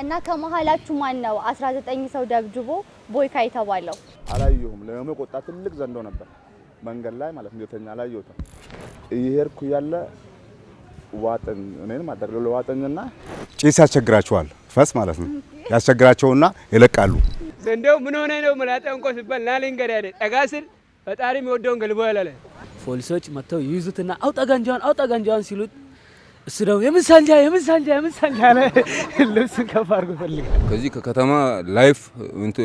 እና ከመሃላችሁ ማን ነው 19 ሰው ደብድቦ ቦይካ የተባለው? አላየሁም። ለመቆጣ ትልቅ ዘንዶ ነበር መንገድ ላይ ማለት ነው። ተኛ አላየሁትም። ይሄርኩ ያለ ዋጠን እኔን ማደረግ ለዋጠኝና ጭስ ያስቸግራቸዋል። ፈስ ማለት ነው ያስቸግራቸውና ይለቃሉ። ዘንዶው ምን ሆነ ነው መላጣውን ቆስበል ናሊንገር ያለ ጠጋስል ፈጣሪ የሚወደውን ገልቦ ያላለ ፖሊሶች መተው ይይዙትና አውጣ ጋንጃውን ሲሉት እሱ ነው የምንሳንጃ አለ። ልብስን ከፍ አድርጎ ፈልጋል። ከዚህ ከከተማ ላይፍ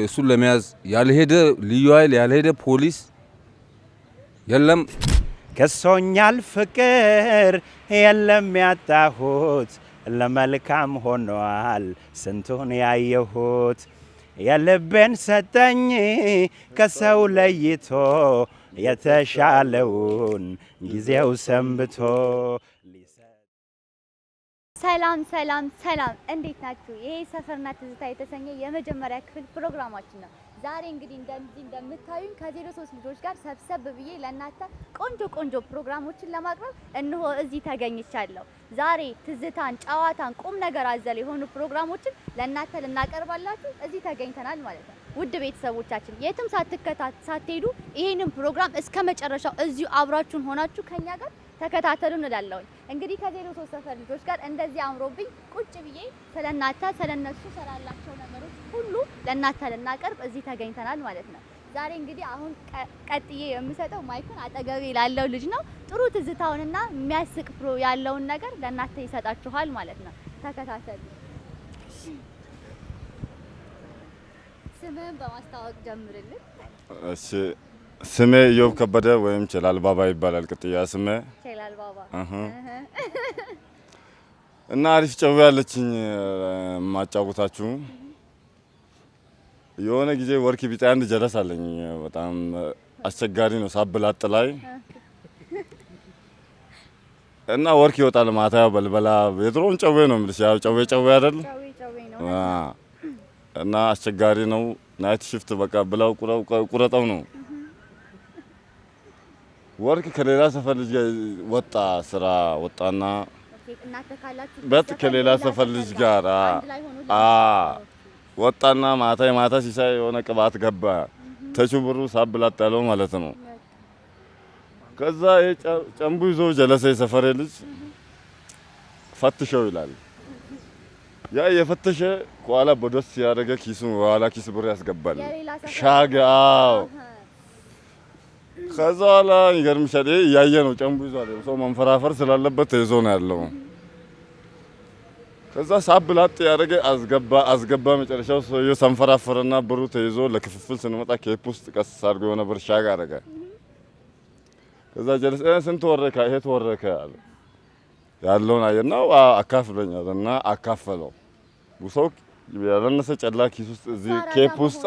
እሱን ለመያዝ ያልሄደ ልዩ ኃይል ያልሄደ ፖሊስ የለም። ከሶኛል ፍቅር የለም ያጣሁት ለመልካም ሆኗል ስንቱን ያየሁት የልቤን ሰጠኝ ከሰው ለይቶ የተሻለውን ጊዜው ሰንብቶ። ሰላም እንዴት ናችሁ? ይሄ ሰፈርና ትዝታ የተሰኘ የመጀመሪያ ክፍል ፕሮግራማችን ነው። ዛሬ እንግዲህ እንደምታዩኝ ከ03 ልጆች ጋር ሰብሰብ ብዬ ለእናንተ ቆንጆ ፕሮግራሞችን ለማቅረብ እንሆ እዚህ ተገኝቻለሁ። ዛሬ ትዝታን፣ ጨዋታን፣ ቁም ነገር አዘል የሆኑ ፕሮግራሞችን ለእናንተ ልናቀርባላችሁ እዚህ ተገኝተናል ማለት ነው። ውድ ቤተሰቦቻችን የትም ሳትሄዱ ይሄንን ፕሮግራም እስከ መጨረሻው እዚሁ አብራችሁን ሆናችሁ ከኛ ጋር ተከታተሉ እንላለሁ። እንግዲህ ከ03 ሰፈር ልጆች ጋር እንደዚህ አምሮብኝ ቁጭ ብዬ ስለናንተ ስለነሱ ሰላላቸው ነገሮች ሁሉ ለናንተ ልናቀርብ እዚህ ተገኝተናል ማለት ነው። ዛሬ እንግዲህ አሁን ቀጥዬ የምሰጠው ማይኩን አጠገቤ ላለው ልጅ ነው። ጥሩ ትዝታውንና የሚያስቅ ያለውን ነገር ለናንተ ይሰጣችኋል ማለት ነው። ተከታተሉ። ስምህን በማስተዋወቅ ጀምርልን። እሺ፣ ስሜ ኢዮብ ከበደ ወይም ቸላል ባባ ይባላል። ቅጥያ ስሜ ቸላል ባባ። እና አሪፍ ጨው ያለችኝ ማጫወታችሁ የሆነ ጊዜ ወርክ ቢጣ አንድ ጀለስ አለኝ። በጣም አስቸጋሪ ነው ሳብላጥ ላይ እና ወርክ ይወጣል ማታ በልበላ የድሮውን ጨው ነው የምልሽ። ያው ጨው አይደል? ጨው ነው። እና አስቸጋሪ ነው። ናይት ሽፍት በቃ ብላው ቁረጠው ነው። ወርክ ከሌላ ሰፈር ልጅ ወጣ ስራ ወጣና በት ከሌላ ሰፈር ልጅ ጋር ወጣና ማታ ሲሳይ የሆነ ቅባት ገባ ተቹብሩ ሳብላጥ ያለው ማለት ነው። ከዛ ጨምቡ ይዞ ጀለሰ ሰፈሬ ልጅ ፈትሸው ይላል። ያ የፈተሸ ኋላ በዶስ ያደረገ ኪሱ ኋላ ኪስ ብር ያስገባል ሻጋው። ከዛ ኋላ ይገርምሻል ያየ ነው ጨምቡ ይዟል። ሰው መንፈራፈር ስላለበት ተይዞ ነው ያለው። ከዛ ሳብላጥ ያደረገ አስገባ መጨረሻው ሰውዬው ሰንፈራፈረና ብሩ ተይዞ ለክፍፍል ስንመጣ ኬፕ ውስጥ ቀስ አድርጎ የሆነ ብር ሻጋ አደረገ። ከዛ ጀለስ ስንት ወረከ? ይሄ ተወረከ አለ። ያለውን አየና አካፍለኛልና አካፈለው። ሰው ያለነሰ ጨላ ኪስ ውስጥ እዚህ ኬፕ ውስጥ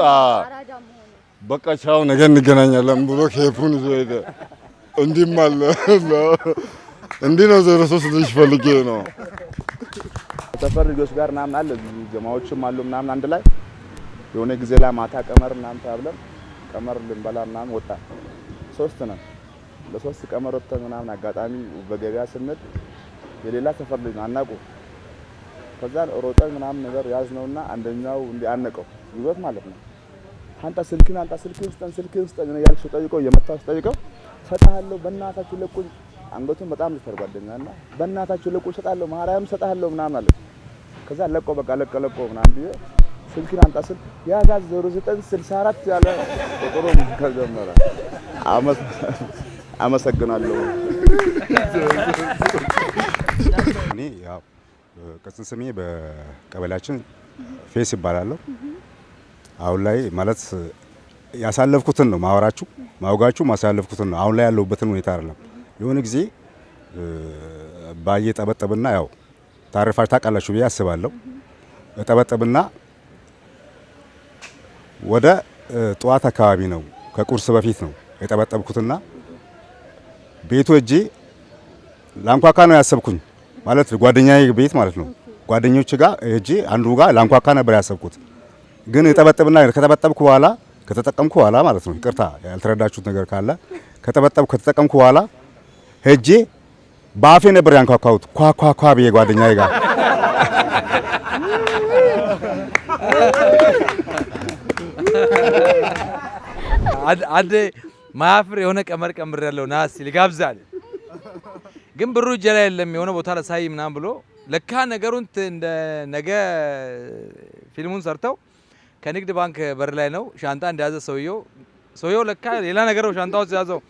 በቃ ቻው ነገ እንገናኛለን ብሎ ኬፑን ይዞ ሄደ። እንዲህም አለ እንዲህ ነው 03 ልጅ ፈልጌ ነው ሰፈር ልጆች ጋር ምናምን አለ ጀማዎችም አሉ ምናምን አንድ ላይ የሆነ ጊዜ ላይ ማታ ቀመር ምናምን ታብለን ቀመር ልንበላ ምናምን ወጣ። 3 ነን። ለ3 ቀመር ወጥተን ምናምን አጋጣሚ በገበያ ስንል የሌላ ሰፈር ልጅ አናቁ። ከዛ ሮጠን ምናምን ነገር ያዝነውና አንደኛው እንደ አነቀው ይወት ማለት ነው። አንተ ስልክን ውስጥ ነው ያልሽው ጠይቀው የመታው ጠይቀው ሰጣለሁ በእናታችሁ ለቁኝ። አንገቱን በጣም ልተርጓደኛና በእናታችሁ ለቁኝ ሰጣለሁ ማርያም ሰጣለሁ ምናምን አለ። ከዛ ለቆ በቃ ለቆ ምናምን ቢየ ስልክን አንተ ስል ያዛ 0964 ያለ ቁጥሩ ከጀመረ አመሰግናለሁ። እኔ ያው ቅጽል ስሜ በቀበሌያችን ፌስ ይባላለሁ። አሁን ላይ ማለት ያሳለፍኩትን ነው ማውጋችሁ ማሳለፍኩትን ነው። አሁን ላይ ያለሁበትን ሁኔታ አይደለም። የሆነ ጊዜ ባየ ጠበጠብና ያው ታሪፋች ታውቃላችሁ ብዬ አስባለሁ። ጠበጠብና ወደ ጠዋት አካባቢ ነው ከቁርስ በፊት ነው የጠበጠብኩትና ቤቱ እጄ ላንኳካ ነው ያሰብኩኝ ማለት ጓደኛዬ ቤት ማለት ነው። ጓደኞች ጋር እጄ አንዱ ጋር ላንኳካ ነበር ያሰብኩት። ግን የጠበጠብና ከተጠቀምኩ በኋላ ማለት ነው። ይቅርታ ያልተረዳችሁት ነገር ካለ ከተጠቀምኩ በኋላ ሄጄ በአፌ ነበር ያንኳኳሁት ኳኳኳ ብዬ ጓደኛዬ ጋር አንዴ ማያፍር የሆነ ቀመር ያለው ና ሲል ይጋብዛል። ግን ብሩ እጄ ላይ የለም የሆነ ቦታ ለሳይ ምናምን ብሎ ለካ ነገሩን እንደ ነገ ፊልሙን ሰርተው ከንግድ ባንክ በር ላይ ነው ሻንጣ እንደያዘ ሰውየው ለካ ሌላ ነገር ነው ሻንጣው ሲያዘው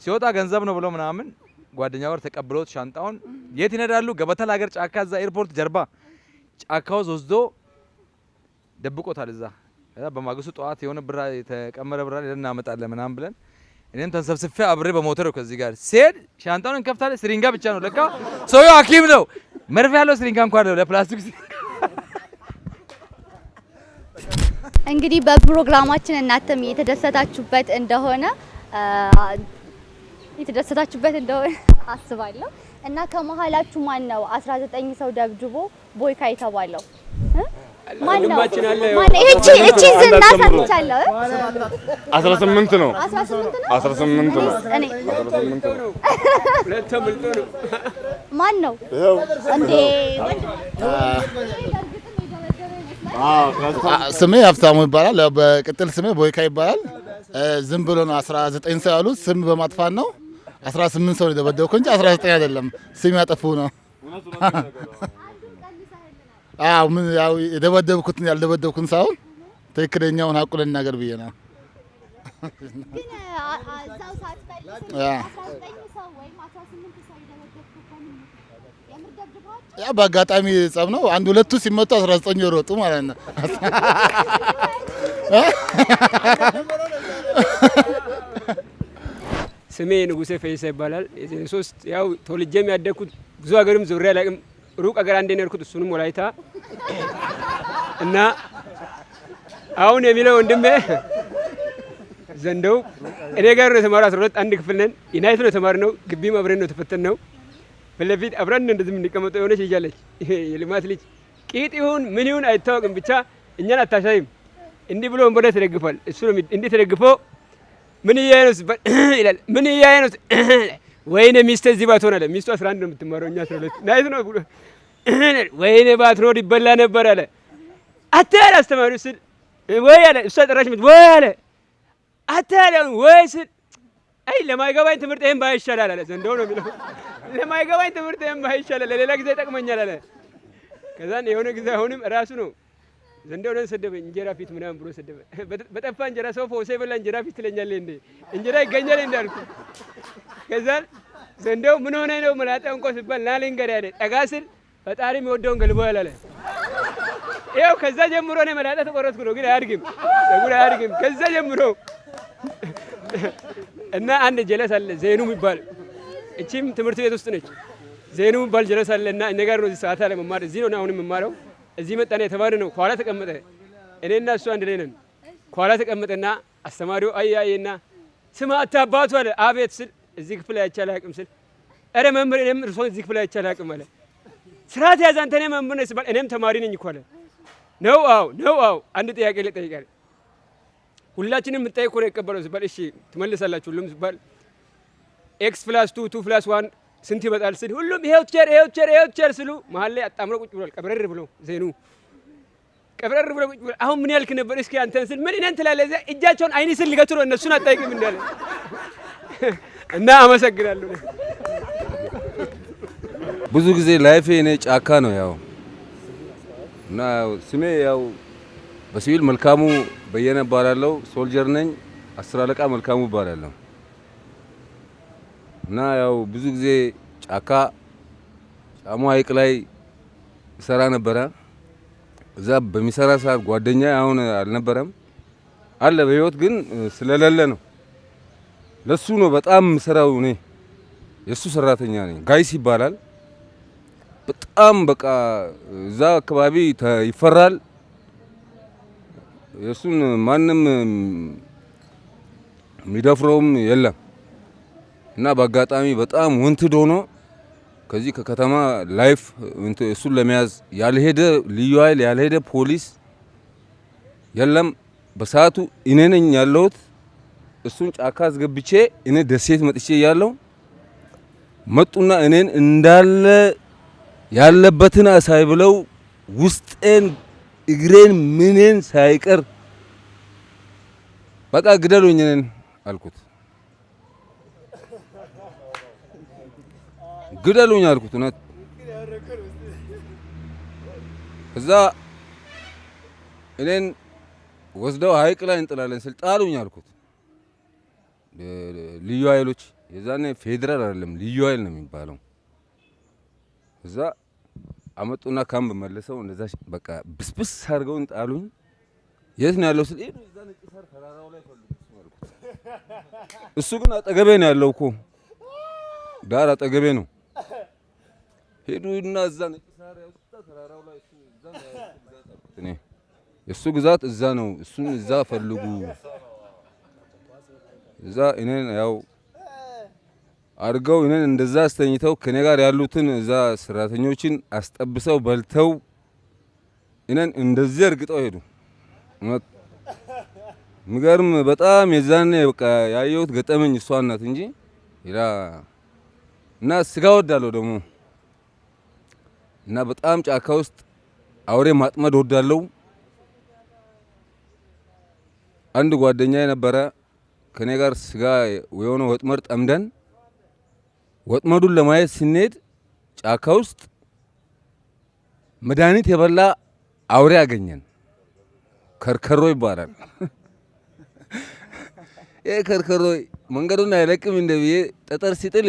ሲወጣ ገንዘብ ነው ብሎ ምናምን ጓደኛው ጋር ተቀብሎት ሻንጣውን የት ይነዳሉ? ገበታ ለሀገር ጫካ እዛ ኤርፖርት ጀርባ ጫካው ወስዶ ደብቆታል እዛ። በማግስቱ ጠዋት የሆነ ብር የተቀመረ ብር እናመጣለን ምናምን ብለን እኔም ተንሰብስፌ አብሬ በሞተር ከዚህ ጋር ሲሄድ ሻንጣውን እንከፍታለን። ስሪንጋ ብቻ ነው ለካ ሰውየው ሐኪም ነው። መርፌ ያለው ስሪንጋ እንኳን ነው ለፕላስቲክ። እንግዲህ በፕሮግራማችን እናንተም የተደሰታችሁበት እንደሆነ አስባለሁ። እና ከመሀላችሁ ማን ነው 19 ሰው ደብድቦ ቦይካ የተባለው? ማን ነው? እቺ ዝና ሰምቻለሁ። 18 ነው። 18 ነው። ማን ነው እንዴ? ስሜ ሀብታሙ ይባላል። በቅጥል ስሜ ቦይካ ይባላል። ዝም ብሎ ነው 19 ሰው ያሉት። ስም በማጥፋት ነው 18 ሰው የደበደብኩ እንጂ 19 አይደለም። ስም ያጠፉ ነው። አዎ ምን ያው የደበደብኩትን ያልደበደብኩን ሳይሆን ትክክለኛውን ሀቁን ልናገር ብዬ ነው። ግን እዛው ሳትፈልግ 19 ሰው ወይም 18 ሰው የደበደብኩት የምር ደብድባቸው? ያ በአጋጣሚ ጸብ ነው። አንድ ሁለቱ ሲመቱ 19 ይሮጡ ማለት ነው። ስሜ ንጉሴ ፈይሳ ይባላል። የ03 ያው ተወልጄም ያደግኩት ብዙ ሀገርም ዞሬ አላውቅም። ሩቅ ሀገር አንዴ ነው የሄድኩት፣ እሱንም ወላይታ እና አሁን የሚለው ወንድሜ ዘንደው እኔ ጋር ነው የተማረው። 12 አንድ ክፍል ነን። ዩናይት ነው የተማርነው። ግቢም አብረን ነው የተፈተነው። ፊት ለፊት አብረን እንደዚህ የምንቀመጠው የሆነች ልጅ አለች። የልማት ልጅ ቂጥ ይሁን ምን ይሁን አይታወቅም፣ ብቻ እኛን አታሳይም። እንዲህ ብሎ ወንበዴ ተደግፏል። እሱ ነው እንዲህ ተደግፎ ምን እያየ ነው ሲባል ይላል። ምን እያየ ነው? ወይኔ ሚስቴ እዚህ ባትሆን አለ። ሚስቱ 11 ነው የምትማረው፣ እኛ 12 ናይት ነው ብሎ ወይኔ ባትኖር ይበላ ነበር አለ። አታለ አስተማሪው ስል ወይ አለ። እሷ ጠራሽ ወይ አለ። አታለ ወይ ስል አይ ለማይገባኝ ትምህርት ይሄን ባይሻላል አለ። ዘንደው ነው የሚለው ለማይገባኝ ትምህርት ይሄን ባይሻላል ለሌላ ጊዜ ይጠቅመኛል አለ። ከዛን የሆነ ጊዜ አሁንም ራሱ ነው ዘንደው ነው ሰደበኝ። እንጀራ ፊት ምናምን ብሎ ሰደበ። በጠፋ እንጀራ ሰው ፎሴ በላ እንጀራ ፊት ትለኛለህ እንዴ? እንጀራ ይገኛል እንዳልኩ። ከዛን ዘንደው ምን ሆነ ነው መላጣው እንቆ ሲባል ና ልንገር ያለ ጠጋ ስል ፈጣሪ የሚወደውን ገልቦ ያላለ። ይኸው ከዛ ጀምሮ ነው መላጣ ተቆረጥኩ ነው። ግን አያድግም፣ ፀጉር አያድግም ከዛ ጀምሮ እና አንድ ጀለስ አለ ዜኑ የሚባል እቺም ትምህርት ቤት ውስጥ ነች። ዜኑ የሚባል ጀለስ አለ እና እኔ ጋር ነው እዚህ ሰዓት አለ መማር እዚህ ነው አሁን የምማረው። እዚህ መጣና የተባለ ነው። ኋላ ተቀመጠ። እኔና እሱ አንድ ላይ ነን። ኋላ ተቀመጠና አስተማሪው አያየና ስማ አታባቱ አለ። አቤት ስል እዚህ ክፍል አይቻል አቅም ስል አረ መምህር እኔም እርሶ እዚህ ክፍል አይቻል አቅም አለ። ስርዓት ያዝ አንተ ነህ መምህር ነህ ሲባል እኔም ተማሪ ነኝ እኮ አለ። ነው አዎ አንድ ጥያቄ ልጠይቃል። ሁላችንም የምትጠይቁ ነው የቀበለው ሲባል እሺ ትመልሳላችሁ ሁሉም ሲባል ኤክስ ፕላስ 2 2 ፕላስ 1 ስንት ይመጣል ስል ሁሉም ይሄው ቸር ስሉ መሀል ላይ አጣምረው ቁጭ ብሏል። ቀብረር ብሎ ዜኑ ቀብረር ብሎ ቁጭ ብሎ አሁን ምን ያልክ ነበር እስኪ አንተን ስል ምን እኔን ትላለህ? እዚያ እጃቸውን አይኒ ስል ሊገቱ ነው እነሱን አጣይቅም እንዳለ እና አመሰግናለሁ። ብዙ ጊዜ ላይፌ እኔ ጫካ ነው ያው እና ስሜ ያው በሲቪል መልካሙ በየነ እባላለሁ። ሶልጀር ነኝ። 10 አለቃ መልካሙ እባላለሁ። እና ያው ብዙ ጊዜ ጫካ ጫሞ ሐይቅ ላይ ይሰራ ነበረ። እዛ በሚሰራ ሰዓት ጓደኛ አሁን አልነበረም አለ በህይወት ግን ስለሌለ ነው። ለሱ ነው በጣም ምሰራው። እኔ የሱ ሰራተኛ ነኝ። ጋይስ ይባላል። በጣም በቃ እዛ አካባቢ ይፈራል። የሱን ማንም የሚደፍረውም የለም። እና በአጋጣሚ በጣም ወንትድ ሆኖ ከዚህ ከከተማ ላይፍ እሱን ለመያዝ ያልሄደ ልዩ ኃይል ያልሄደ ፖሊስ የለም። በሰዓቱ እኔ ነኝ ያለሁት። እሱን ጫካ አስገብቼ እኔ ደሴት መጥቼ ያለው መጡና እኔን እንዳለ ያለበትን አሳይ ብለው ውስጤን እግሬን ምንን ሳይቀር በቃ ግደሉኝ ነን አልኩት። ግደሉኝ አልኩት እውነት። ከዛ እኔን ወስደው ሐይቅ ላይ እንጥላለን ስል ጣሉኝ አልኩት። ልዩ ኃይሎች የዛኔ ፌዴራል አይደለም ልዩ ኃይል ነው የሚባለው። እዛ አመጡና ካምፕ መልሰው እንደዛ በቃ ብስብስ አድርገውን ጣሉኝ። የት ነው ያለው ስል እዛ ነጭ ሳር ተራራው ላይ ፈልጉ አልኩት። እሱ ግን አጠገቤ ነው ያለው እኮ ዳር አጠገቤ ነው። ሄዱና እዛ ነጭ ሳር ያውጣ ተራራው ላይ እዛ ነው የሱ ግዛት እዛ ነው። እሱን እዛ ፈልጉ እዛ እኔን ያው አድርገው እኔን እንደዛ አስተኝተው ከኔ ጋር ያሉትን እዛ ሰራተኞችን አስጠብሰው በልተው እኔን እንደዚህ እርግጠው ሄዱ። ምገርም በጣም የዛኔ በቃ ያየሁት ገጠመኝ እሷ ናት እንጂ ሌላ እና ስጋ ወዳለሁ ደግሞ እና በጣም ጫካ ውስጥ አውሬ ማጥመድ ወዳለሁ። አንድ ጓደኛዬ ነበረ ከኔ ጋር ስጋ የሆነ ወጥመድ ጠምደን ወጥመዱን ለማየት ስንሄድ ጫካ ውስጥ መድኃኒት የበላ አውሬ አገኘን። ከርከሮ ይባላል። ይሄ ከርከሮ መንገዱን አይለቅም እንደብዬ ጠጠር ሲጥል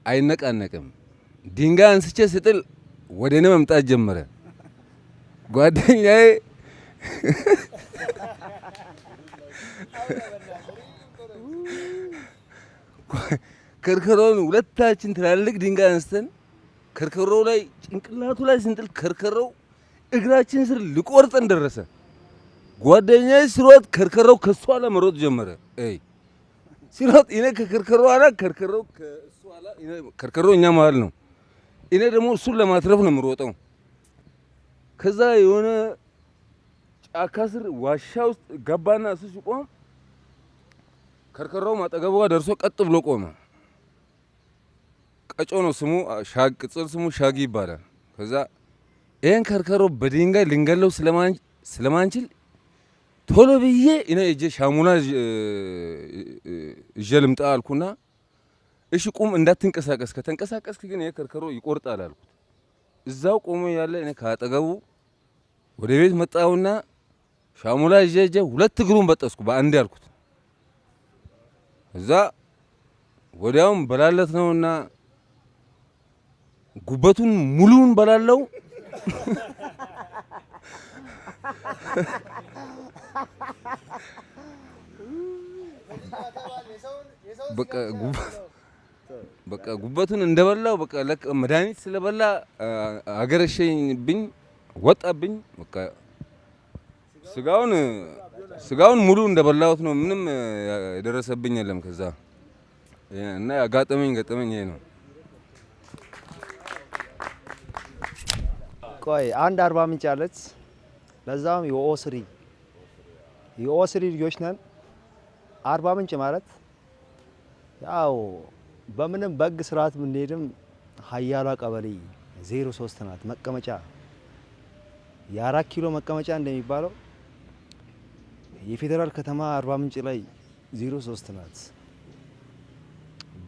አይነቃነቅም። ድንጋይ አንስቼ ስጥል ወደ እኔ መምጣት ጀመረ። ጓደኛዬ ከርከሮውን ሁለታችን ትላልቅ ድንጋይ አንስተን ከርከሮው ላይ ጭንቅላቱ ላይ ስንጥል ከርከሮው እግራችን ስር ሊቆርጠን ደረሰ። ጓደኛዬ ሲሮጥ ከርከሮው ከሷ ላይ መሮጥ ጀመረ። ሲሮጥ እኔ ከከርከሮው ኋላ ከርከሮው ከእሱ ኋላ ከርከሮው እኛ መሀል ነው። እኔ ደግሞ እሱን ለማትረፍ ነው የምሮጠው። ከዛ የሆነ ጫካ ስር ዋሻ ውስጥ ገባና እሱ ሲቆም ከርከሮው አጠገቡ ጋር ደርሶ ቀጥ ብሎ ቆመ። ቀጮ ነው ስሙ፣ ቅጽል ስሙ ሻጊ ይባላል። ከዛ ይሄን ከርከሮ በድንጋይ ልንገለው ስለማንችል ቶሎ ብዬ እኔ እጄ ሻሙና እጄ ልምጣ አልኩና እሺ ቁም እንዳትንቀሳቀስ፣ ከተንቀሳቀስክ ግን ይሄ ከርከሮ ይቆርጣል አልኩት። እዛው ቆሞ ያለ እኔ ካጠገቡ ወደ ቤት መጣውና ሻሙላ እጄ ሁለት እግሩን በጠስኩ በአንዴ አልኩት። እዛ ወዲያውም በላለት ነውና ጉበቱን ሙሉውን በላለው። በቃ ጉበቱን እንደበላው በቃ መድኃኒት ስለበላ አገረሸኝብኝ፣ ወጣብኝ። በቃ ስጋውን ሙሉ እንደበላሁት ነው። ምንም የደረሰብኝ የለም። ከዛ እና ያጋጠመኝ ይሄ ነው። ቆይ አንድ አርባ ምንጭ አለች፣ ለዛም የኦስሪ ልጆች ነን። አርባ ምንጭ ማለት ያው በምንም በግ ስርዓት ብንሄድም ሀያሏ ቀበሌ 03 ናት መቀመጫ። የ4 ኪሎ መቀመጫ እንደሚባለው የፌዴራል ከተማ አርባ ምንጭ ላይ 03 ናት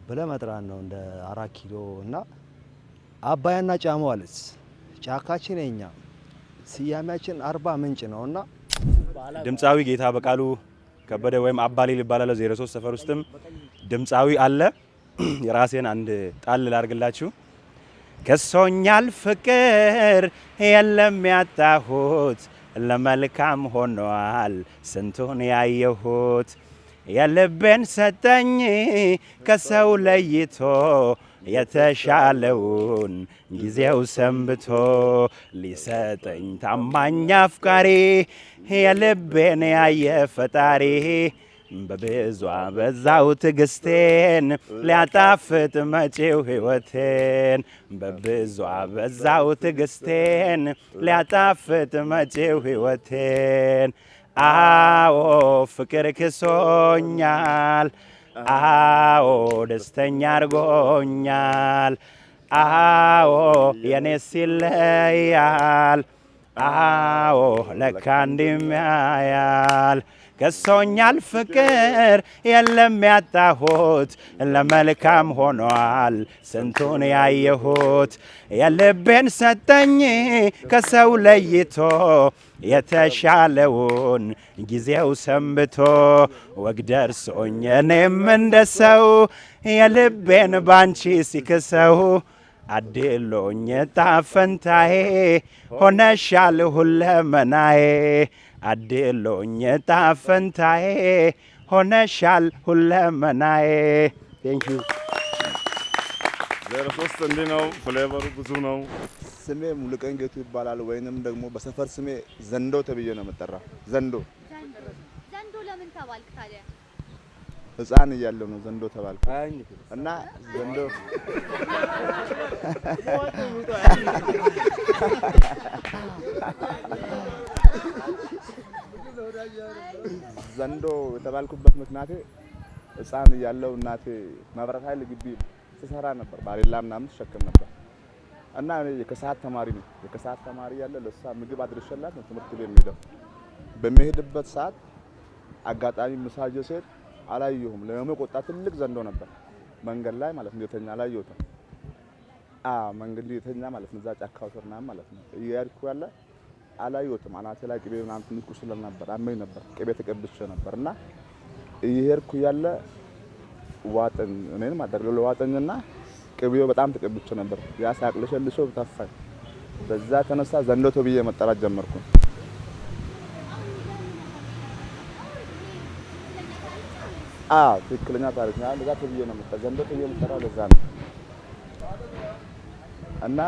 ብለህ መጥራት ነው እንደ 4 ኪሎ። እና አባያና ጫሞ አለች። ጫካችን የኛ ስያሜያችን አርባ ምንጭ ነውና ድምፃዊ ጌታ በቃሉ ከበደ ወይም አባሌል ይባላል። 03 ሰፈር ውስጥም ድምፃዊ አለ። የራሴን አንድ ጣል ላርግላችሁ። ከሶኛል ፍቅር የለም ያጣሁት፣ ለመልካም ሆኗል ስንቱን ያየሁት። የልቤን ሰጠኝ ከሰው ለይቶ፣ የተሻለውን ጊዜው ሰንብቶ። ሊሰጠኝ ታማኝ አፍቃሪ፣ የልቤን ያየ ፈጣሪ። በብዙ አበዛው ትዕግስቴን፣ ሊያጣፍጥ መጪው ሕይወቴን። በብዙ አበዛው ትዕግስቴን፣ ሊያጣፍጥ መጪው ሕይወቴን። አዎ ፍቅር ክሶኛል፣ አዎ ደስተኛ አርጎኛል። አዎ የኔስ ይለያል፣ አዎ ለካ እንዲህም ያያል ከሶኛል ፍቅር የለም ያጣሁት ለመልካም ሆኗል ስንቱን ያየሁት የልቤን ሰጠኝ ከሰው ለይቶ የተሻለውን ጊዜው ሰንብቶ ወግ ደርሶኝ እኔም እንደሰው የልቤን ባንቺ ሲክሰው አድሎኝ ጣፈንታዬ ሆነሻል ሁለመናዬ አድሎኝ ጣፈንታዬ ሆነሻል ሁለመናዬ። ቴንክ ዩ። 03 እንዲህ ነው፣ ፍሌቨሩ ብዙ ነው። ስሜ ሙሉቀን ጌቱ ይባላል፣ ወይንም ደግሞ በሰፈር ስሜ ዘንዶ ተብዬ ነው የምጠራው። ዘንዶ ለምን ተባልክ ታዲያ? ህፃን እያለሁ ነው ዘንዶ ተባልኩ እና ዘንዶ ዘንዶ የተባልኩበት ምክንያት ህፃን እያለሁ እናቴ መብራት ኃይል ግቢ ትሰራ ነበር፣ ባሬላ ምናምን ትሸከም ነበር እና እኔ የከሰዓት ተማሪ ነኝ። የከሰዓት ተማሪ ያለ ለሷ ምግብ አድርሼላት ነው ትምህርት ቤት የምሄደው። በሚሄድበት ሰዓት አጋጣሚ ምሳጀ ስሄድ አላየሁም። ለመቆጣ ትልቅ ዘንዶ ነበር መንገድ ላይ ማለት ነው። የተኛ አላየሁትም። መንገድ የተኛ ማለት ነው። እዛ ጫካው ስር ምናምን ማለት ነው። እየሄድኩ ያለ አላየሁትም። አናቴ ላይ ቅቤ ምናምን ትንሽ ቁስል ነበር፣ አመኝ ነበር። ቅቤ ተቀብቼ ነበርና እየሄድኩ ያለ ዋጠኝ። እኔን ማደረገው ዋጠኝና ቅቤው በጣም ተቀብቼ ነበር። ያ ሳቅለሸልሸው ተፋኝ። በዛ ተነሳ ዘንዶ ተብዬ መጠራት ጀመርኩ። ትክክለኛ ታሪክ ነው። ለዛ ተብዬ ነው መጣ ዘንዶ ተብዬ መጠራው ለዛ ነው። እና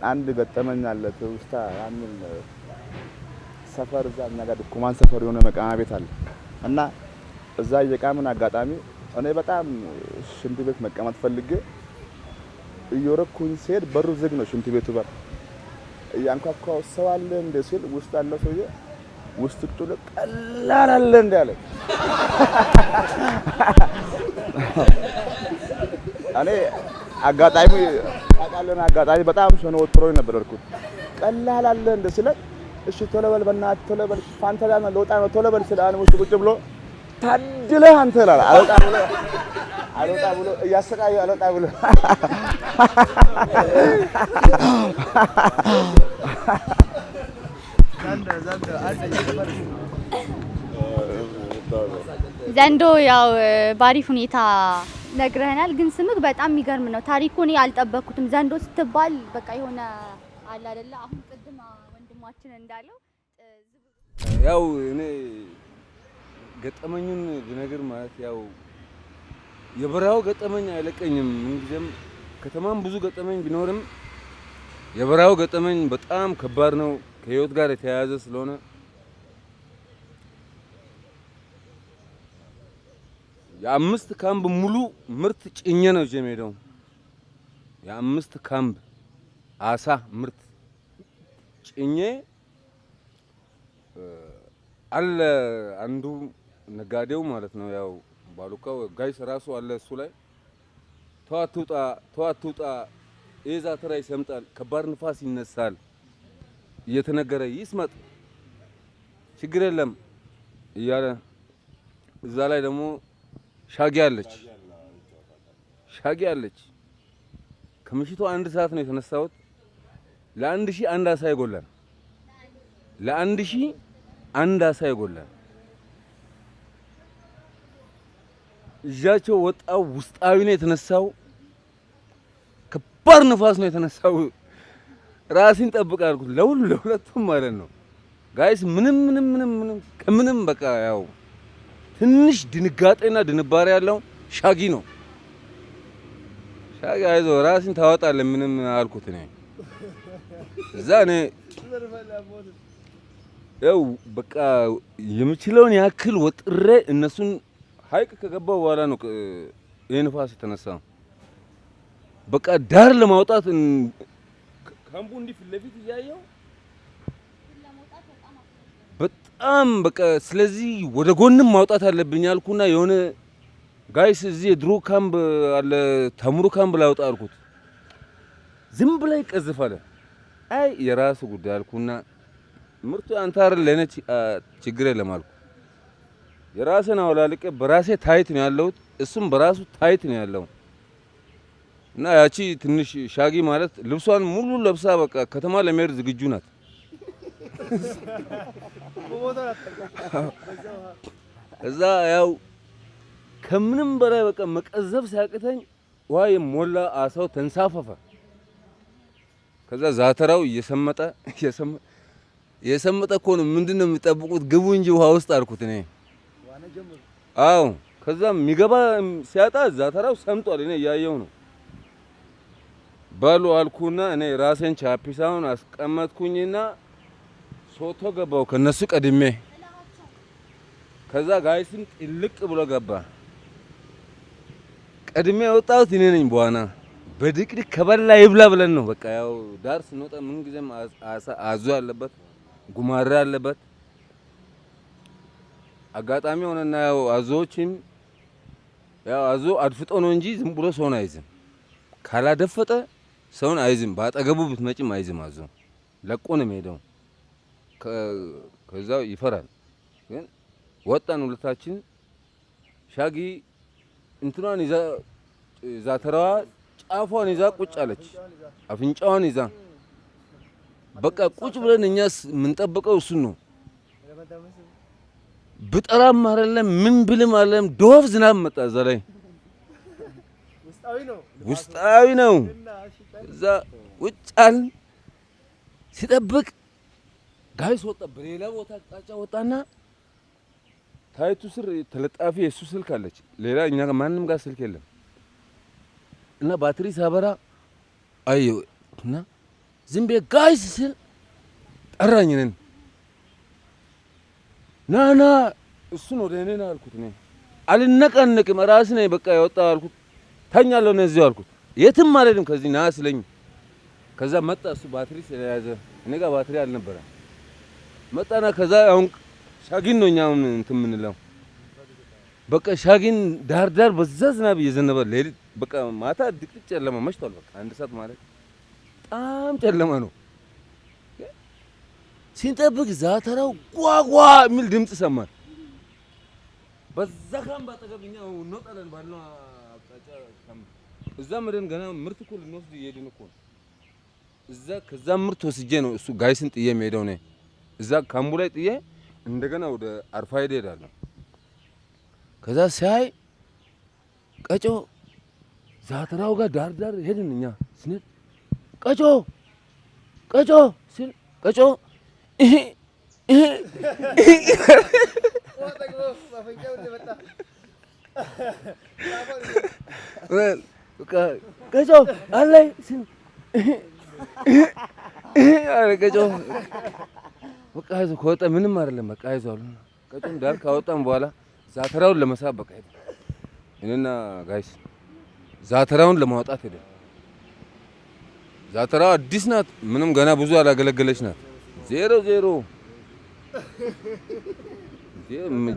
አንድ ገጠመኝ አለ ትውስታ። ያንን ሰፈር እዛ እኛ ጋር ድኩማን ሰፈር የሆነ መቃማ ቤት አለ እና እዛ እየቃምን አጋጣሚ እኔ በጣም ሽንት ቤት መቀመጥ ፈልጌ እየወረኩኝ ስሄድ በሩ ዝግ ነው። ሽንት ቤቱ በር እያንኳኳው ሰው አለ እንደ ሲል ውስጥ ያለው ሰውዬ ውስጥ ጥሎ ቀላል አለ እንደ አለ። እኔ አጋጣሚ አጋጣሚ በጣም ሸኖ ወጥሮኝ ነበር እርኩት ቀላል አለ እንደ ሲል እሺ ቶሎ በል በእናትህ ቶሎ በል ፋንታና ለውጣ ነው ቶሎ በል ስለ አን ውስጥ ቁጭ ብሎ ታድለህ አንተ ይላል። አልወጣ ብሎ እያሰቃየው አልወጣ ብሎ ዘንዶ ያው ባሪፍ ሁኔታ ነግረህናል፣ ግን ስምህ በጣም የሚገርም ነው። ታሪኩ እኔ አልጠበኩትም። ዘንዶ ስትባል በቃ የሆነ አለ አይደለ? አሁን ቅድም ወንድማችን እንዳለው ያው እኔ ገጠመኙን ብነግር ማለት ያው የበረሃው ገጠመኝ አይለቀኝም። ምንጊዜም ከተማም ብዙ ገጠመኝ ቢኖርም የበረሃው ገጠመኝ በጣም ከባድ ነው፣ ከህይወት ጋር የተያያዘ ስለሆነ የአምስት ካምፕ ሙሉ ምርት ጭኜ ነው እጄ የምሄደው። የአምስት ካምፕ አሳ ምርት ጭኜ አለ አንዱ ነጋዴው ማለት ነው ያው ባሉካው ጋይስ ራሱ አለ እሱ ላይ ተዋቱጣ ኤዛ ተራ ይሰምጣል፣ ከባድ ንፋስ ይነሳል እየተነገረ ይስመጥ ችግር የለም እያለ እዛ ላይ ደግሞ ሻጊ አለች። ከምሽቱ 1 ሰዓት ነው የተነሳሁት። ለ1000 አንድ አሳ ይጎላል። ለ1000 አንድ አሳ ይጎላል። እጃቸው ወጣው ውስጣዊ ነው የተነሳው። ከባድ ንፋስ ነው የተነሳው። ራሴን ጠብቅ አልኩት ለሁለቱም ማለት ነው ጋይስ። ምንም በቃ ያው ትንሽ ድንጋጤና ድንባሬ ያለው ሻጊ ነው። ሻጊ አይዞህ ራስን ታወጣለህ ምንም አልኩት እኔ እዛ እኔ ያው በቃ የምችለውን ያክል ወጥሬ እነሱን ሀይቅ ከገባው በኋላ ነው ይሄ ንፋስ የተነሳው። በቃ ዳር ለማውጣት ካምቡ እንዲህ ፊት ለፊት እያየው በጣም በቃ ስለዚህ ወደ ጎንም ማውጣት አለብኝ አልኩና የሆነ ጋይስ እዚህ የድሮ ካምብ አለ ተምሩ ካምብ ላውጣ አልኩት። ዝም ብላ ይቀዝፋለ። አይ የራሱ ጉዳይ አልኩና ምርቱ አንተ አይደል ለኔ ችግር የለም አልኩ። የራሴን አወላልቄ በራሴ ታይት ነው ያለው፣ እሱም በራሱ ታይት ነው ያለው። እና ያቺ ትንሽ ሻጊ ማለት ልብሷን ሙሉ ለብሳ በቃ ከተማ ለመሄድ ዝግጁ ናት። እዛ ያው ከምንም በላይ በቃ መቀዘፍ ሲያቅተኝ ውሃ የሞላ አሳው ተንሳፈፈ። ከዛ ዛተራው እየሰመጠ እኮ ነው። ምንድነው የሚጠብቁት? ግቡ እንጂ ውሃ ውስጥ አልኩት እኔ። አዎ ከዛ የሚገባ ሲያጣ ዛተራው ሰምጧል። እኔ እያየው ነው። ባሉ አልኩና እኔ ራሴን ቻፒሳውን አስቀመጥኩኝና ሶቶ ገባው ከነሱ ቀድሜ። ከዛ ጋይስም ጥልቅ ብሎ ገባ። ቀድሜ ወጣሁት እኔ ነኝ በዋና በድቅድቅ ከበላ ይብላ ብለን ነው በቃ ያው ዳር ስንወጣ ምን ጊዜም አዞ ያለበት ጉማሬ ያለበት አጋጣሚ ሆነና ያው አዞዎችም ያው አዞ አድፍጦ ነው እንጂ ዝም ብሎ ሰውን አይዝም። ካላደፈጠ ሰውን አይዝም። ባጠገቡ ብትመጪም አይዝም። አዞ ለቆ ነው የሚሄደው። ከዛው ይፈራል። ግን ወጣን ሁለታችን። ሻጊ እንትኗን ይዛ ዛተራዋ ጫፏን ይዛ ቁጭ አለች፣ አፍንጫዋን ይዛ በቃ ቁጭ ብለን እኛስ የምንጠብቀው እሱን ነው። ብጠራም አይደለም ምን ብልም አይደለም ዶፍ ዝናብ መጣ። እዛ ላይ ውስጣዊ ነው። እዛ ቁጭ አልን ሲጠብቅ ጋይስ ወጣ። በሌላ ቦታ አቅጣጫ ወጣና ታይቱ ስር ተለጣፊ የሱ ስልክ አለች። ሌላ እኛ ማንም ጋር ስልክ የለም። እና ባትሪ ሳበራ አየሁ እና ዝም ብዬ ጋይስ ስል ጠራኝ። ነን ናና እሱን ወደ እኔ ነው አልኩት። እኔ አልነቀነቅም ራስ ነኝ በቃ የወጣው አልኩት። ተኛለሁ ነው እዚሁ አልኩት። የትም አልሄድም ከዚህ ና ስለኝ። ከዛ መጣ እሱ ባትሪ ስለያዘ እኔ ጋር ባትሪ አልነበረም። መጣና ከዛ አሁን ሻጊን ነው እኛውን እንትን የምንለው በቃ ሻጊን ዳር ዳር በዛ ዝናብ እየዘነበ ሌሊት በቃ ማታ ድቅድቅ ጨለማ መሽቷል። በቃ አንድ ሰዓት ማለት በጣም ጨለማ ነው። ሲንጠብቅ ዛተራው ጓጓ የሚል ድምፅ ሰማን። በዛ ካምፕ አጠገብ እኛ እንወጣለን ባለው አቅጣጫ ካምፕ እዛ መደን ገና ምርት እኮ ልንወስድ እየሄድን እኮ እዛ ከዛ ምርት ወስጄ ነው እሱ ጋይስን ጥዬ የምሄደው ነው። እዛ ካምቡ ላይ ጥዬ እንደገና ወደ አርፋይድ ሄዳለሁ። ከዛ ሲያይ ቀጮ ዛተራው ጋር ዳር ዳር ሄድን። እኛ ስንል ቀጮ ቀጮ ሲል ቀጮ ቀጮ አለኝ ሲል ቀጮ በቃ አይዞህ ከወጣ ምንም አይደለም በቃ አይዞህ አሉ። ቀጮም ዳር ካወጣም በኋላ ዛተራውን ለመሳብ በቃ ሄደ። እኔና ጋይስ ዛተራውን ለማውጣት ሄደ። ዛተራው አዲስ ናት፣ ምንም ገና ብዙ አላገለገለች ናት። 0-0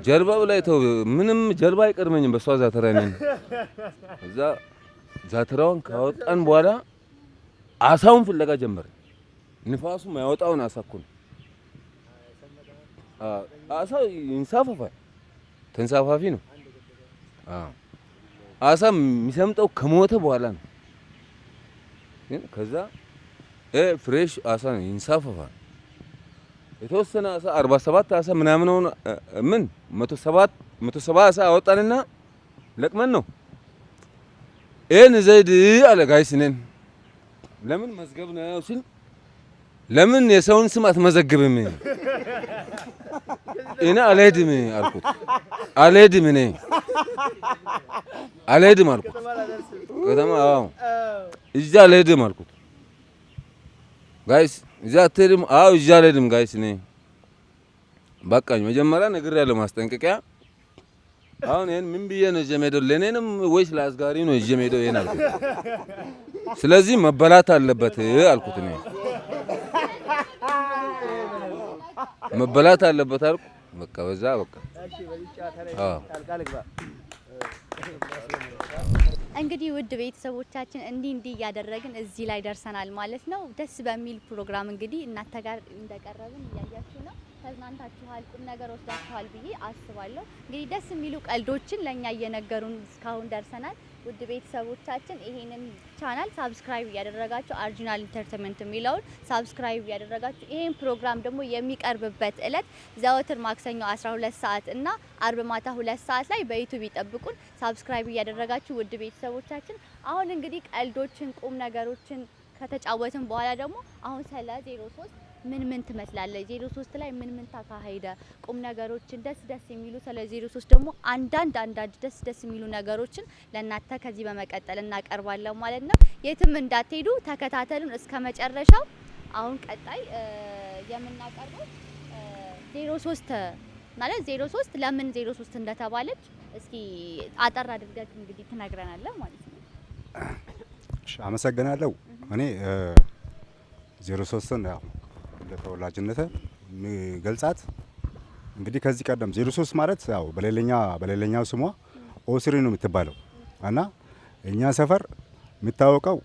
ጀልባው ላይ ተው ምንም ጀልባ አይቀድመኝም በሷ ዛተራ ነኝ። እዛ ዛተራውን ካወጣን በኋላ አሳውን ፍለጋ ጀመረ። ንፋሱ ማያወጣውን አሳ እኮ ነው። አሳው ይንሳፈፋል፣ ተንሳፋፊ ነው። አሳ የሚሰምጠው ከሞተ በኋላ ነው። ከዛ ፍሬሽ አሳ ነው ይንሳፈፋል። የተወሰነ አሳ 47 አሳ ምናምን ሆነ ምን 170 አሳ አወጣንና ለቅመን ነው ይሄን ዘይድ አለ ጋይስ። ነን ለምን መዝገብ ነው ሲል ለምን የሰውን ስም አትመዘግብም? እኔ አልሄድም አልኩት። አልሄድም እኔ አልሄድም አልኩት። ከተማ አዎ እዛ አልሄድም አልኩት። ጋይስ እዛ አትሄድም? አዎ እዛ አልሄድም ጋይስ። እኔ በቃኝ መጀመሪያ ነግሬያለሁ ማስጠንቀቂያ። አሁን ይሄን ምን ብዬ ነው እዚህ የምሄደው? ለኔንም ወይስ ለአስጋሪ ነው እዚህ የምሄደው? ይሄን አልኩት። ስለዚህ መበላት አለበት አልኩት። እኔ መበላት አለበት አልኩ። በቃ በዛ በቃ እንግዲህ ውድ ቤተሰቦቻችን እንዲህ እያደረግን እዚህ ላይ ደርሰናል ማለት ነው። ደስ በሚል ፕሮግራም እንግዲህ እናንተ ጋር እንደቀረብን እያያችሁ ነው። ተዝናንታችኋል፣ ቁም ነገር ወስዳችኋል ብዬ አስባለሁ። እንግዲህ ደስ የሚሉ ቀልዶችን ለኛ እየነገሩን እስካሁን ደርሰናል። ውድ ቤተሰቦቻችን ይሄንን ቻናል ሳብስክራይብ እያደረጋችሁ አርጂናል ኢንተርቴይንመንት የሚለውን ሳብስክራይብ እያደረጋችሁ ይሄን ፕሮግራም ደግሞ የሚቀርብበት እለት ዘወትር ማክሰኞ 12 ሰዓት እና አርብ ማታ 2 ሰዓት ላይ በዩቲዩብ ይጠብቁን። ሳብስክራይብ እያደረጋችሁ ውድ ቤተሰቦቻችን አሁን እንግዲህ ቀልዶችን ቁም ነገሮችን ከተጫወትን በኋላ ደግሞ አሁን ስለ 03 ምን ትመስላለች 03 ላይ ምን ተካሄደ ቁም ነገሮችን ደስ የሚሉ ስለ 03 ደግሞ አንዳንድ ደስ የሚሉ ነገሮችን ለእናንተ ከዚህ በመቀጠል እናቀርባለን ማለት ነው። የትም እንዳትሄዱ ተከታተሉን እስከ መጨረሻው። አሁን ቀጣይ የምናቀርበው 03 ማለት 03 ለምን 03 እንደተባለች እስኪ አጠር አድርገህ እንግዲህ ትነግረናለህ ማለት ነው። እሺ አመሰግናለሁ። እኔ 03ን ያው ለተወላጅነት የሚገልጻት እንግዲህ ከዚህ ቀደም 03 ማለት ያው በሌላኛው ስሟ ኦስሪ ነው የምትባለው እና እኛ ሰፈር የሚታወቀው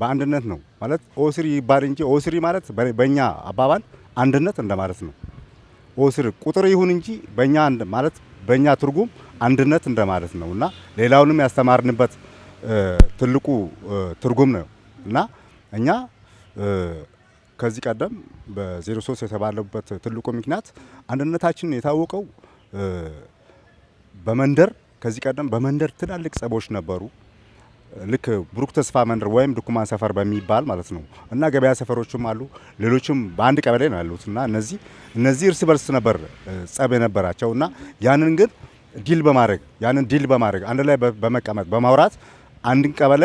በአንድነት ነው ማለት ኦስሪ ይባል እንጂ ኦስሪ ማለት በእኛ አባባል አንድነት እንደማለት ነው። ኦስሪ ቁጥር ይሁን እንጂ በእኛ ማለት በእኛ ትርጉም አንድነት እንደማለት ነው እና ሌላውንም ያስተማርንበት ትልቁ ትርጉም ነው እና እኛ ከዚህ ቀደም በ03 የተባለበት ትልቁ ምክንያት አንድነታችን የታወቀው በመንደር ከዚህ ቀደም በመንደር ትላልቅ ጸቦች ነበሩ። ልክ ብሩክ ተስፋ መንደር ወይም ድኩማን ሰፈር በሚባል ማለት ነው እና ገበያ ሰፈሮችም አሉ፣ ሌሎችም በአንድ ቀበሌ ነው ያሉት እና እነዚህ እርስ በርስ ነበር ጸብ የነበራቸው እና ያንን ግን ዲል በማድረግ አንድ ላይ በመቀመጥ በማውራት አንድን ቀበሌ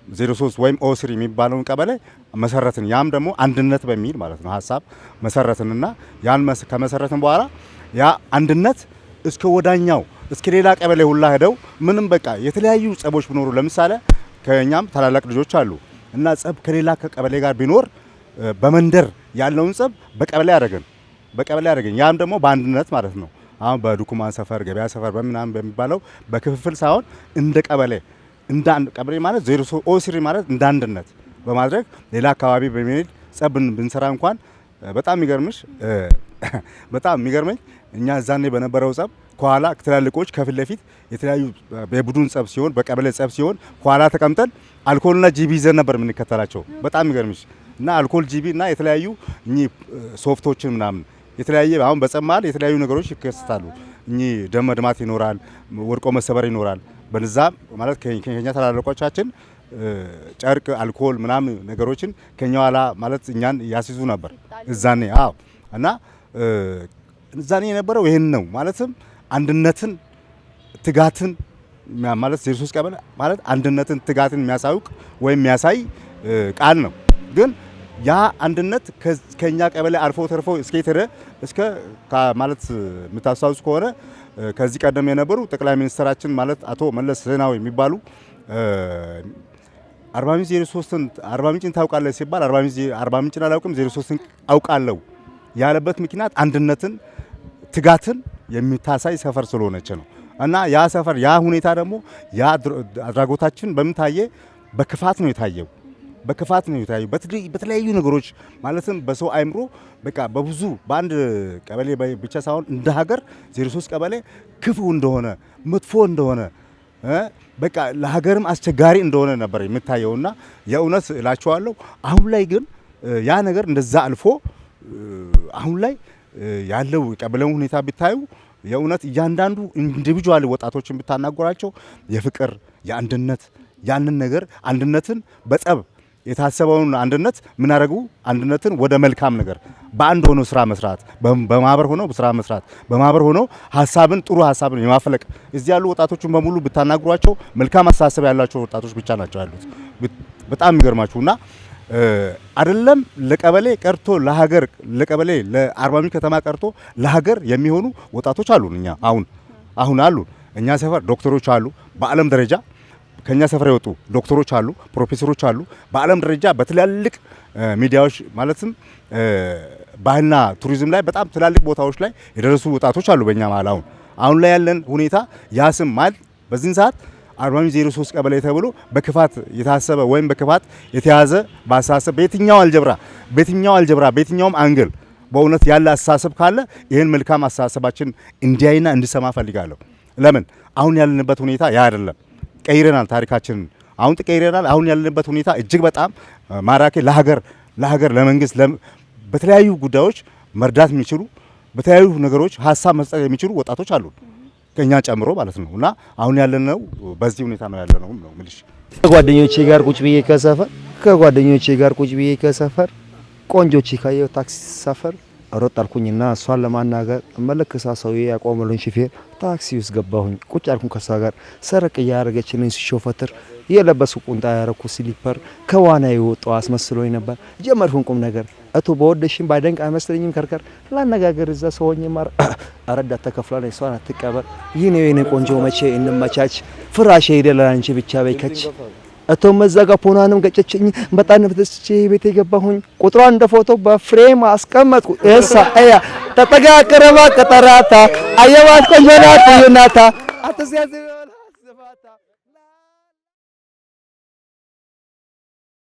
03 ወይም ኦስሪ የሚባለውን ቀበሌ መሰረትን። ያም ደግሞ አንድነት በሚል ማለት ነው ሀሳብ መሰረትንና ያን ከመሰረትን በኋላ ያ አንድነት እስከ ወዳኛው እስከ ሌላ ቀበሌ ሁላ ሄደው ምንም በቃ የተለያዩ ጸቦች ቢኖሩ ለምሳሌ ከኛም ታላላቅ ልጆች አሉ እና ጸብ ከሌላ ከቀበሌ ጋር ቢኖር በመንደር ያለውን ጸብ በቀበሌ ያደረገን ያም ደግሞ በአንድነት ማለት ነው። አሁን በዱኩማን ሰፈር ገበያ ሰፈር በምናምን በሚባለው በክፍፍል ሳይሆን እንደ ቀበሌ ማለት 03 ኦስሪ ማለት እንደ አንድነት በማድረግ ሌላ አካባቢ በሚሄድ ጸብ ብንሰራ እንኳን በጣም የሚገርመኝ እኛ እዛኔ በነበረው ጸብ ከኋላ ትላልቆች ከፊት ለፊት የተለያዩ የቡድን ጸብ ሲሆን በቀበሌ ጸብ ሲሆን ከኋላ ተቀምጠን አልኮልና ጂቢ ይዘን ነበር የምንከተላቸው። በጣም የሚገርምሽ እና አልኮል ጂቢ እና የተለያዩ ሶፍቶችን ምናምን የተለያየ አሁን በጸብ መሀል የተለያዩ ነገሮች ይከሰታሉ። ደም መድማት ይኖራል፣ ወድቆ መሰበር ይኖራል። በዛ ማለት ከኛ ታላላቆቻችን ጨርቅ አልኮል ምናምን ነገሮችን ከኛ ኋላ ማለት እኛን ያስይዙ ነበር እዛኔ። አዎ እና እዛኔ የነበረው ይሄን ነው ማለትም አንድነትን ትጋትን ማለት 03 ቀበሌ ማለት አንድነትን ትጋትን የሚያሳውቅ ወይም የሚያሳይ ቃል ነው። ግን ያ አንድነት ከኛ ቀበሌ አልፎ ተርፎ እስከ ማለት የምታስታውሱ ከሆነ ከዚህ ቀደም የነበሩ ጠቅላይ ሚኒስትራችን ማለት አቶ መለስ ዜናዊ የሚባሉ አርባ ምንጭን ታውቃለህ ሲባል አርባ ምንጭን አላውቅም 03ን አውቃለሁ ያለበት ምክንያት አንድነትን ትጋትን የሚታሳይ ሰፈር ስለሆነች ነው። እና ያ ሰፈር ያ ሁኔታ ደግሞ ያ አድራጎታችን በምን ታየ? በክፋት ነው የታየው። በተለያዩ ነገሮች ማለትም በሰው አይምሮ በቃ በብዙ በአንድ ቀበሌ ብቻ ሳይሆን እንደ ሀገር 03 ቀበሌ ክፉ እንደሆነ መጥፎ እንደሆነ በቃ ለሀገርም አስቸጋሪ እንደሆነ ነበር የምታየውና የእውነት እላችኋለሁ አሁን ላይ ግን ያ ነገር እንደዛ አልፎ አሁን ላይ ያለው ቀበሌውን ሁኔታ ቢታዩ የእውነት እያንዳንዱ ኢንዲቪጁዋል ወጣቶችን ብታናገራቸው የፍቅር የአንድነት ያንን ነገር አንድነትን በጸብ የታሰበውን አንድነት ምን አደረጉ? አንድነትን ወደ መልካም ነገር በአንድ ሆኖ ስራ መስራት፣ በማህበር ሆኖ ስራ መስራት፣ በማህበር ሆኖ ጥሩ ሀሳብን የማፈለቅ እዚህ ያሉ ወጣቶችን በሙሉ ብታናግሯቸው መልካም አስተሳሰብ ያላቸው ወጣቶች ብቻ ናቸው ያሉት። በጣም የሚገርማችሁና አይደለም ለቀበሌ ቀርቶ ለሀገር ለቀበሌ ለአርባ ምንጭ ከተማ ቀርቶ ለሀገር የሚሆኑ ወጣቶች አሉን። እኛ አሁን አሉን። እኛ ሰፈር ዶክተሮች አሉ በዓለም ደረጃ ከኛ ሰፈር የወጡ ዶክተሮች አሉ፣ ፕሮፌሰሮች አሉ። በዓለም ደረጃ በትላልቅ ሚዲያዎች ማለትም ባህልና ቱሪዝም ላይ በጣም ትላልቅ ቦታዎች ላይ የደረሱ ወጣቶች አሉ በእኛ መሀል። አሁን ላይ ያለን ሁኔታ ያ ስም ማለት በዚህን ሰዓት 40 ምንጭ 03 ቀበሌ ተብሎ በክፋት የታሰበ ወይም በክፋት የተያዘ በአስተሳሰብ በየትኛውም አንግል በእውነት ያለ አስተሳሰብ ካለ ይህን መልካም አስተሳሰባችን እንዲያይና እንዲሰማ ፈልጋለሁ። ለምን አሁን ያለንበት ሁኔታ ያ አይደለም። ቀይረናል፣ ታሪካችንን አሁን ተቀይረናል። አሁን ያለንበት ሁኔታ እጅግ በጣም ማራኪ ለሀገር ለመንግስት በተለያዩ ጉዳዮች መርዳት የሚችሉ በተለያዩ ነገሮች ሀሳብ መስጠት የሚችሉ ወጣቶች አሉ ከኛ ጨምሮ ማለት ነው። እና አሁን ያለነው በዚህ ሁኔታ ነው ያለነው ነው ምልሽ። ከጓደኞቼ ጋር ቁጭ ብዬ ከሰፈር ቆንጆች ካየው ታክሲ ሰፈር ሮጥ አልኩኝና እሷን ለማናገር መለከሳ ሰውዬ ያቆመልን ሹፌር ታክሲ ውስጥ ገባሁኝ። ቁጭ አልኩኝ ከሷ ጋር ሰረቅ ያረገችልኝ ሲሾፈትር የለበሱ ቁንጣ ያረኩ ስሊፐር ከዋና የወጣው አስመስሎኝ ነበር። ጀመርኩኝ ቁም ነገር አቶ በወደሽም ባይደንቅ አይመስለኝም ከርከር ላነጋገር እዛ ሰውኝ ማር አረዳት ተከፍሏል እሷን አትቀበል ይሄ ነው የኔ ቆንጆ መቼ እንመቻች ፍራሽ ሄደላ አንቺ ብቻ በይከች አቶ መዛጋ ፖናንም ገጨችኝ በጣም ተስቼ ቤት የገባሁኝ ቁጥሯ እንደ ፎቶ በፍሬም አስቀመጥኩ እሳ አያ ተጠጋ ቀረባ ቀጠራታ አየዋት ቆንጆ ናት ይናታ አትዚያዝ